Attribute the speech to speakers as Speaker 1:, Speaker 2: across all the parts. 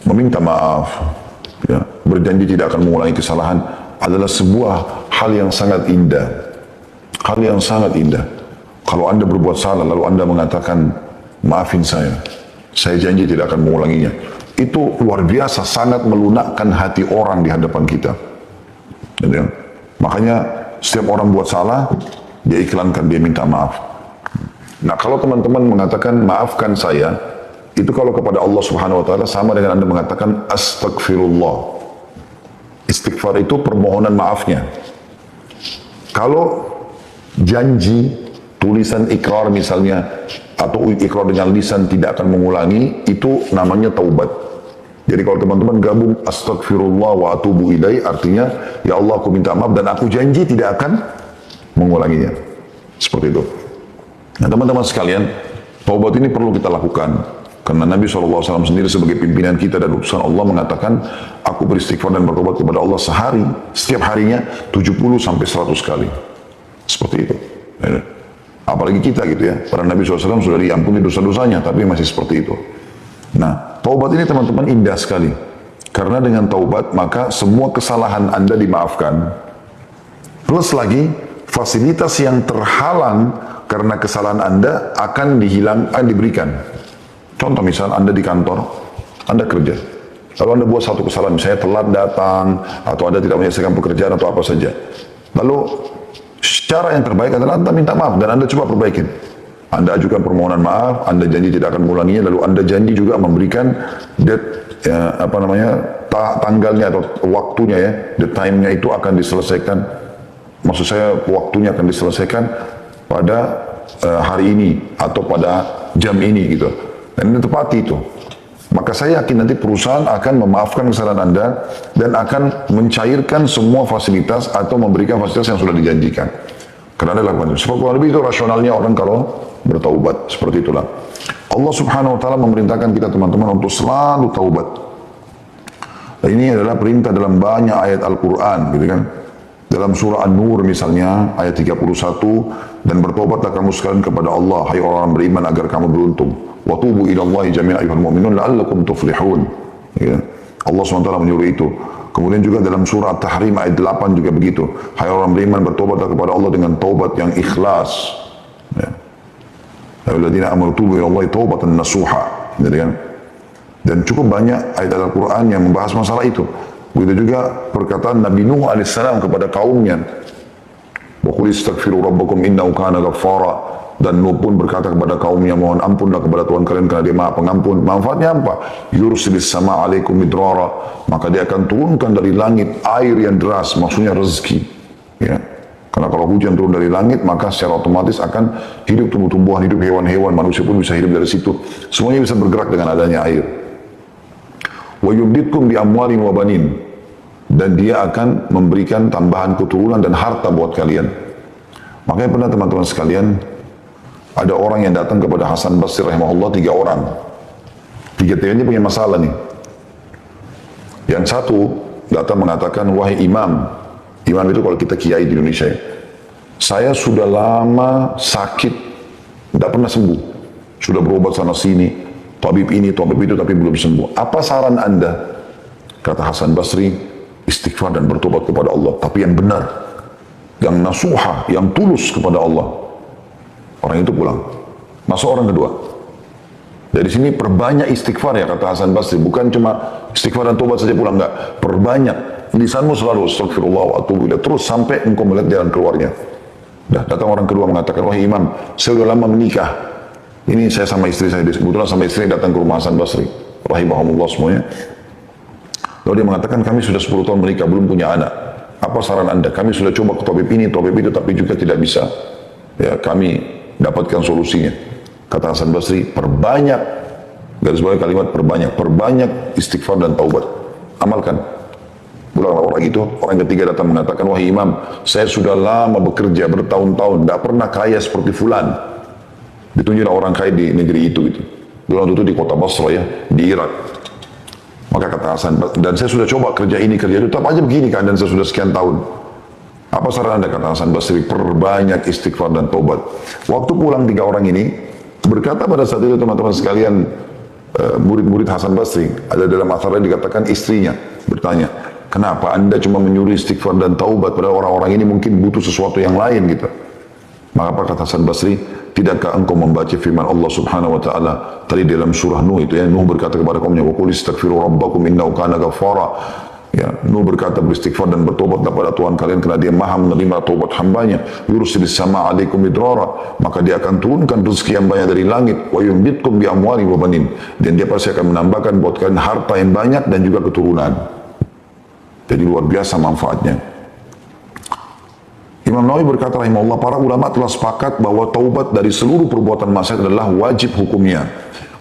Speaker 1: meminta maaf, ya, berjanji tidak akan mengulangi kesalahan adalah sebuah hal yang sangat indah. Hal yang sangat indah. Kalau Anda berbuat salah lalu Anda mengatakan, maafin saya janji tidak akan mengulanginya. Itu luar biasa, sangat melunakkan hati orang di hadapan kita. Ya. Makanya setiap orang buat salah, dia iklankan, dia minta maaf. Nah, kalau teman-teman mengatakan maafkan saya, itu kalau kepada Allah Subhanahu wa taala sama dengan Anda mengatakan astagfirullah. Istighfar itu permohonan maafnya. Kalau janji, tulisan ikrar misalnya, atau ikrar dengan lisan tidak akan mengulangi, itu namanya taubat. Jadi kalau teman-teman gabung astagfirullah wa atubu ilaih, artinya ya Allah aku minta maaf dan aku janji tidak akan mengulanginya. Seperti itu. Nah teman-teman sekalian, taubat ini perlu kita lakukan. Karena Nabi SAW sendiri sebagai pimpinan kita dan utusan Allah mengatakan, aku beristighfar dan bertobat kepada Allah sehari, setiap harinya 70 sampai 100 kali. Seperti itu. Apalagi kita gitu ya, para Nabi SAW sudah diampuni dosa-dosanya, tapi masih seperti itu. Nah, taubat ini teman-teman indah sekali. Karena dengan taubat, maka semua kesalahan Anda dimaafkan. Plus lagi, fasilitas yang terhalang karena kesalahan Anda akan diberikan. Contoh misal Anda di kantor, Anda kerja. Lalu Anda buat satu kesalahan, misalnya telat datang, atau Anda tidak menyelesaikan pekerjaan atau apa saja. Lalu, cara yang terbaik adalah Anda minta maaf dan Anda coba perbaikin. Anda ajukan permohonan maaf, Anda janji tidak akan mengulanginya, lalu Anda janji juga memberikan tanggalnya atau waktunya ya, the time-nya itu akan diselesaikan. Maksud saya waktunya akan diselesaikan pada hari ini atau pada jam ini gitu. Dan Anda tepati itu. Maka saya yakin nanti perusahaan akan memaafkan kesalahan Anda dan akan mencairkan semua fasilitas atau memberikan fasilitas yang sudah dijanjikan. Karena Anda lakukan itu. Sebab kurang lebih itu rasionalnya orang kalau bertaubat. Seperti itulah. Allah Subhanahu wa taala memerintahkan kita teman-teman untuk selalu taubat. Ini adalah perintah dalam banyak ayat Al-Qur'an, gitu kan. Dalam surah An-Nur misalnya ayat 31, dan bertobatlah kamu sekalian kepada Allah hai orang beriman agar kamu beruntung. Wa tubu ila Allahi jami'an ayyuhal mu'minun la'allakum tuflihun. Ya. Allah SWT menyuruh itu. Kemudian juga dalam surah At-Tahrim ayat 8 juga begitu. Hai orang beriman bertobatlah kepada Allah dengan taubat yang ikhlas. Ya. Alladzina amanu tubu ila Allahi taubatan nasuha. Gitu kan? Dan cukup banyak ayat Al-Quran yang membahas masalah itu. Begitu juga perkataan Nabi Nuh AS kepada kaumnya. Wa qul istaghfiru rabbakum innahu kana ghaffara. Dan Nuh pun berkata kepada kaumnya, mohon ampunlah kepada Tuhan kalian karena dia maha pengampun. Manfaatnya apa? Yursilis sama alaikum midrara. Maka dia akan turunkan dari langit air yang deras, maksudnya rezeki. Ya. Karena kalau hujan turun dari langit, maka secara otomatis akan hidup tumbuh-tumbuhan, hidup hewan-hewan, manusia pun bisa hidup dari situ. Semuanya bisa bergerak dengan adanya air. Wa yumditkum bi amwalin wa banin. Dan dia akan memberikan tambahan keturunan dan harta buat kalian. Makanya pernah teman-teman sekalian, ada orang yang datang kepada Hasan Basri rahimahullah, 3 orang. Tiga-tiganya punya masalah nih. Yang satu datang mengatakan, wahai imam. Imam itu kalau kita kiai di Indonesia ya. Saya sudah lama sakit, tidak pernah sembuh. Sudah berobat sana sini, tabib ini, tabib itu, tapi belum sembuh. Apa saran Anda? Kata Hasan Basri, istighfar dan bertobat kepada Allah. Tapi yang benar, yang nasuha, yang tulus kepada Allah. Orang itu pulang. Masuk orang kedua. Dari sini perbanyak istighfar ya kata Hasan Basri. Bukan cuma istighfar dan tobat saja pulang, enggak. Perbanyak. Lisanmu selalu astagfirullah wa atubu ilaih. Terus sampai engkau melihat jalan keluarnya. Datang orang kedua mengatakan, wahai imam, saya sudah lama menikah. Ini saya sama istri saya. Kebetulan sama istri datang ke rumah Hasan Basri. Rahimahumullah semuanya. Lalu dia mengatakan, kami sudah 10 tahun menikah, belum punya anak. Apa saran Anda? Kami sudah coba ke tabib ini, tabib itu, tapi juga tidak bisa. Ya, kami dapatkan solusinya. Kata Hasan Basri, perbanyak, garis bawah kalimat perbanyak istighfar dan taubat. Amalkan. Pulanglah orang itu, orang ketiga datang mengatakan, wahai imam, saya sudah lama bekerja bertahun-tahun, tidak pernah kaya seperti fulan. Ditunjuklah orang kaya di negeri itu gitu. Dulu itu di kota Basra ya, di Irak. Maka kata Hasan, dan saya sudah coba kerja ini, kerja itu, tetap aja begini keadaan saya sudah sekian tahun. Apa saran Anda? Kata Hasan Basri, perbanyak istighfar dan taubat. Waktu pulang 3 orang ini, berkata pada saat itu teman-teman sekalian, murid-murid Hasan Basri. Ada dalam athar yang dikatakan istrinya bertanya, kenapa anda cuma menyuruh istighfar dan taubat padahal orang-orang ini mungkin butuh sesuatu yang lain gitu. Maka apa kata Hasan Basri, tidakkah engkau membaca firman Allah Subhanahu wa taala tadi dalam surah Nuh itu ya, Nuh berkata kepada kaumnya, wa qul istaghfiru rabbakum innahu kana ghaffara. Ya, Nuh berkata beristighfar dan bertobatlah pada Tuhan kalian karena dia maha menerima taubat hambanya. Yursilis sama alaikum midrara, maka dia akan turunkan rezeki yang banyak dari langit. Wa yumditkum bi amwali wa banin, dan dia pasti akan menambahkan buat kalian harta yang banyak dan juga keturunan. Jadi luar biasa manfaatnya. Imam Nawawi berkata rahimahullah, para ulama telah sepakat bahwa taubat dari seluruh perbuatan maksiat adalah wajib hukumnya.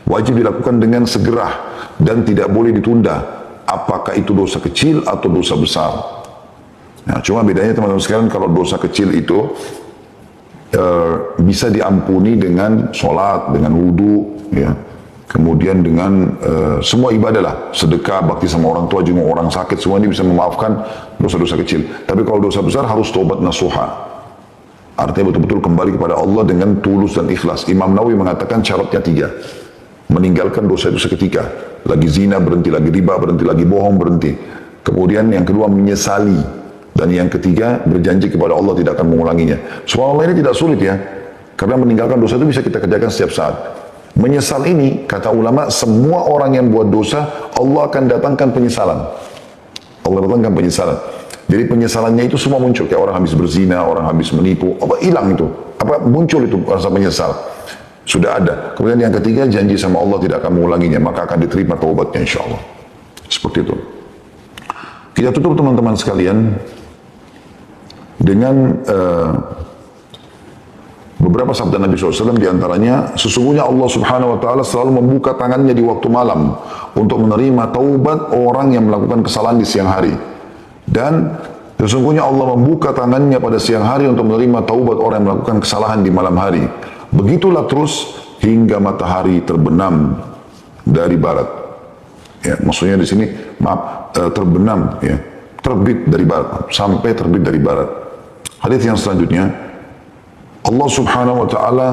Speaker 1: Wajib dilakukan dengan segera dan tidak boleh ditunda. Apakah itu dosa kecil atau dosa besar? Nah, cuma bedanya teman-teman sekalian, kalau dosa kecil itu bisa diampuni dengan sholat, dengan wudhu, ya. Kemudian dengan semua ibadah lah, sedekah, bakti sama orang tua, jenguk orang sakit, semua ini bisa memaafkan dosa-dosa kecil. Tapi kalau dosa besar harus taubat nasuha. Artinya betul-betul kembali kepada Allah dengan tulus dan ikhlas. Imam Nawawi mengatakan syaratnya 3. Meninggalkan dosa itu seketika. Lagi zina berhenti, lagi riba berhenti, lagi bohong berhenti. Kemudian yang kedua menyesali. Dan yang ketiga berjanji kepada Allah tidak akan mengulanginya. Subhanallah, ini tidak sulit ya. Karena meninggalkan dosa itu bisa kita kerjakan setiap saat. Menyesal ini, kata ulama, semua orang yang buat dosa, Allah akan datangkan penyesalan. Allah datangkan penyesalan. Jadi penyesalannya itu semua muncul. Kayak orang habis berzina, orang habis menipu, apa hilang itu. Apa muncul itu rasa menyesal. Sudah ada. Kemudian yang ketiga, janji sama Allah tidak akan mengulanginya, maka akan diterima taubatnya insya Allah. Seperti itu. Kita tutup teman-teman sekalian dengan beberapa sabda Nabi SAW, diantaranya, sesungguhnya Allah Subhanahu Wa Taala selalu membuka tangannya di waktu malam untuk menerima taubat orang yang melakukan kesalahan di siang hari. Dan sesungguhnya Allah membuka tangannya pada siang hari untuk menerima taubat orang yang melakukan kesalahan di malam hari. Begitulah terus hingga matahari terbenam dari barat. Ya, maksudnya di sini terbenam, ya, terbit dari barat sampai terbit dari barat. Hadis yang selanjutnya, Allah Subhanahu Wa Taala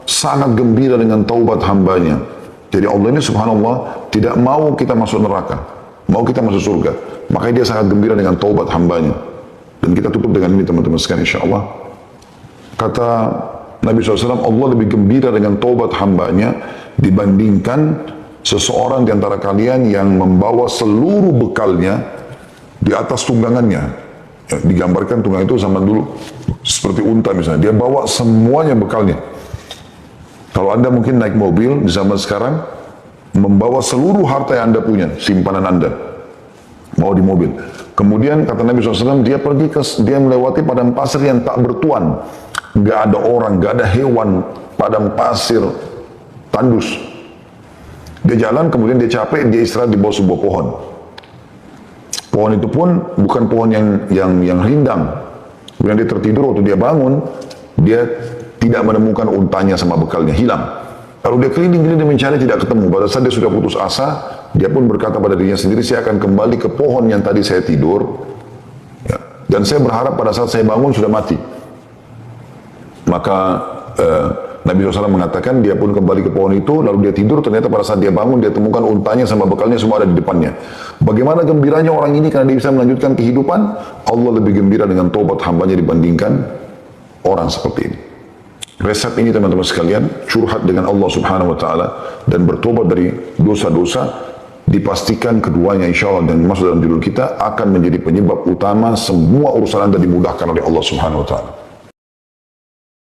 Speaker 1: sangat gembira dengan taubat hambanya. Jadi Allah ini Subhanallah tidak mau kita masuk neraka, mau kita masuk surga. Makanya dia sangat gembira dengan taubat hambanya. Dan kita tutup dengan ini teman-teman sekalian, insya Allah. Kata Nabi SAW, Allah lebih gembira dengan taubat hambanya dibandingkan seseorang di antara kalian yang membawa seluruh bekalnya di atas tunggangannya. Ya, digambarkan tunggang itu zaman dulu seperti unta misalnya, dia bawa semuanya bekalnya. Kalau anda mungkin naik mobil di zaman sekarang, membawa seluruh harta yang anda punya, simpanan anda, mau di mobil. Kemudian kata Nabi SAW, dia melewati padang pasir yang tak bertuan. Nggak ada orang, nggak ada hewan, padang pasir, tandus. Dia jalan, kemudian dia capek, dia istirahat di bawah sebuah pohon. Pohon itu pun bukan pohon yang rindang. Kemudian dia tertidur, waktu dia bangun, dia tidak menemukan untanya sama bekalnya, hilang. Lalu dia keliling-keliling mencari, tidak ketemu. Pada saat dia sudah putus asa, dia pun berkata pada dirinya sendiri, saya akan kembali ke pohon yang tadi saya tidur, ya, dan saya berharap pada saat saya bangun sudah mati. Maka Nabi SAW mengatakan dia pun kembali ke pohon itu, lalu dia tidur, ternyata pada saat dia bangun dia temukan untanya sama bekalnya semua ada di depannya. Bagaimana gembiranya orang ini karena dia bisa melanjutkan kehidupan. Allah lebih gembira dengan taubat hambanya dibandingkan orang seperti ini. Resep ini teman-teman sekalian, curhat dengan Allah Subhanahu Wa Taala dan bertobat dari dosa-dosa, dipastikan keduanya insya Allah dan masuk dalam judul kita akan menjadi penyebab utama semua urusan anda dimudahkan oleh Allah Subhanahu Wa Taala.